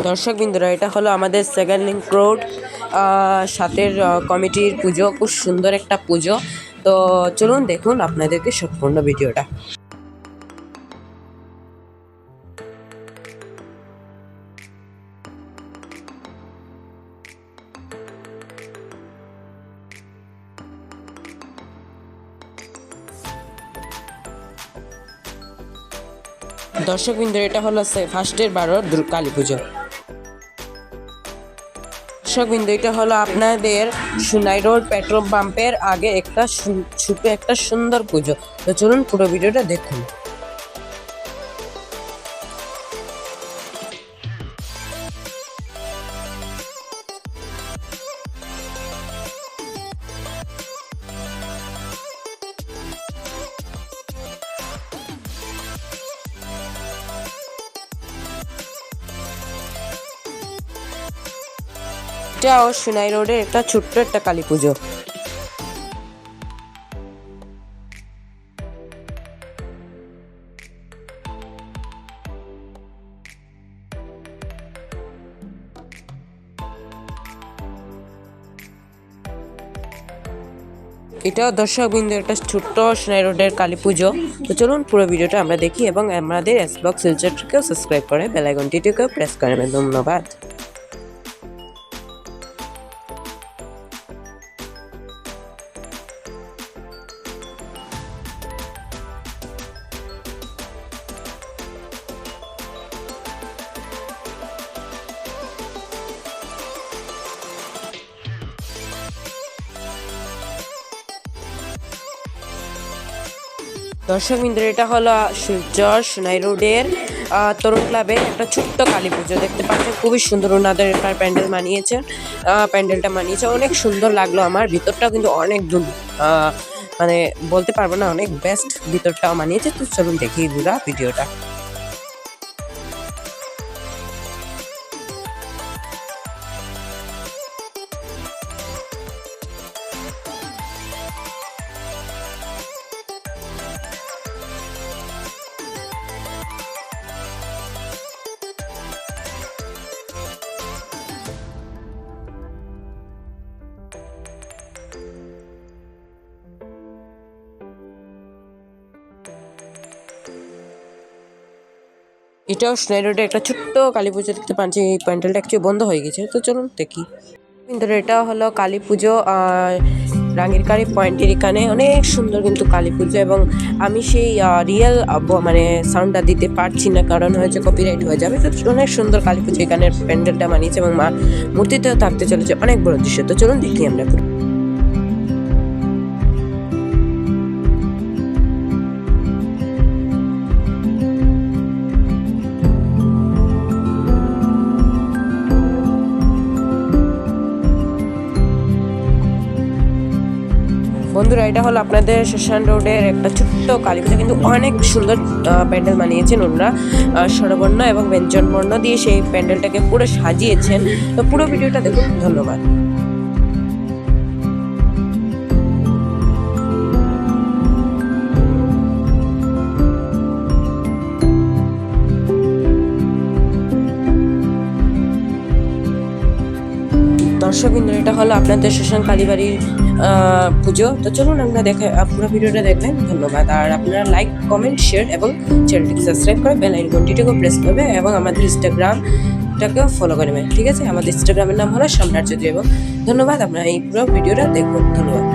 দর্শক বিন্দুরা, এটা হলো আমাদের সেকেন্ড লিঙ্ক রোড সাথের কমিটির পুজো। খুব সুন্দর একটা পুজো। তো চলুন দেখুন আপনাদেরকে সম্পূর্ণ ভিডিওটা। দর্শক বিন্দু, এটা হলো ফার্স্টের 12 কালী পুজো। দর্শক বিন্দু, এটা হলো আপনাদের সোনাই রোড পেট্রোল পাম্পের আগে একটা ছোট একটা সুন্দর পুজো। তো চলুন পুরো ভিডিওটা দেখুন। এটাও সোনাই রোডের একটা ছোট্ট একটা কালী পুজো। এটাও দর্শক বিন্দু একটা ছোট্ট সোনাই রোডের কালী পুজো। তো চলুন পুরো ভিডিওটা আমরা দেখি এবং আমাদের এসবক্স সিলচারকেও সাবস্ক্রাইব করে বেল আইকনটিকেও প্রেস করবেন। ধন্যবাদ। দর্শক বিন্দু, এটা হলো শিলচর সোনাই রোডের তরুণ ক্লাবের একটা ছোট্ট কালী পুজো। দেখতে পাচ্ছেন খুবই সুন্দর ওনাদের প্যান্ডেল মানিয়েছে। প্যান্ডেলটা মানিয়েছে অনেক সুন্দর লাগলো আমার। ভিতরটাও কিন্তু অনেক মানে বলতে পারবো না, অনেক বেস্ট ভিতরটাও মানিয়েছে। তো চলুন দেখি পুরো ভিডিওটা। এটাও সোনাই রোডে একটা ছোট্ট কালী পুজো। দেখতে পাচ্ছি এই প্যান্ডেলটা একটু বন্ধ হয়ে গেছে। তো চলুন দেখি। কিন্তু এটা হলো কালী পুজো রাঙ্গিরকারি পয়েন্টের এখানে অনেক সুন্দর কিন্তু কালী পুজো। এবং আমি সেই রিয়েল মানে সাউন্ডটা দিতে পারছি না, কারণ হয়েছে কপিরাইট হয়ে যাবে। তো অনেক সুন্দর কালী পুজো এখানে প্যান্ডেলটা মানিয়েছে এবং মা মূর্তিতেও থাকতে চলেছে অনেক বড় দৃশ্য। তো চলুন দেখি আমরা। বন্ধুরা, এটা হলো আপনাদের শ্মশান রোডের একটা ছোট্ট কালী পুজো। কিন্তু অনেক সুন্দর প্যান্ডেল বানিয়েছেন ওনারা। স্বরবর্ণ এবং ব্যঞ্জনবর্ণ দিয়ে সেই প্যান্ডেলটাকে পুরো সাজিয়েছেন। তো পুরো ভিডিওটা দেখুন। ধন্যবাদ। দর্শক বিন্দু, এটা হলো আপনাদের শ্মশান কালীবাড়ির পুজো। তো চলুন আমরা পুরো ভিডিওটা দেখবেন। ধন্যবাদ। আর আপনারা লাইক, কমেন্ট, শেয়ার এবং চ্যানেলটিকে সাবস্ক্রাইব করে বেল আইকনটিকেও প্রেস করবে এবং আমাদের ইনস্টাগ্রামটাকেও ফলো করবেন। ঠিক আছে? আমাদের ইনস্টাগ্রামের নাম হলো সম্রাট চৌধুরী। এবং ধন্যবাদ। আপনারা এই পুরো ভিডিওটা দেখুন। ধন্যবাদ।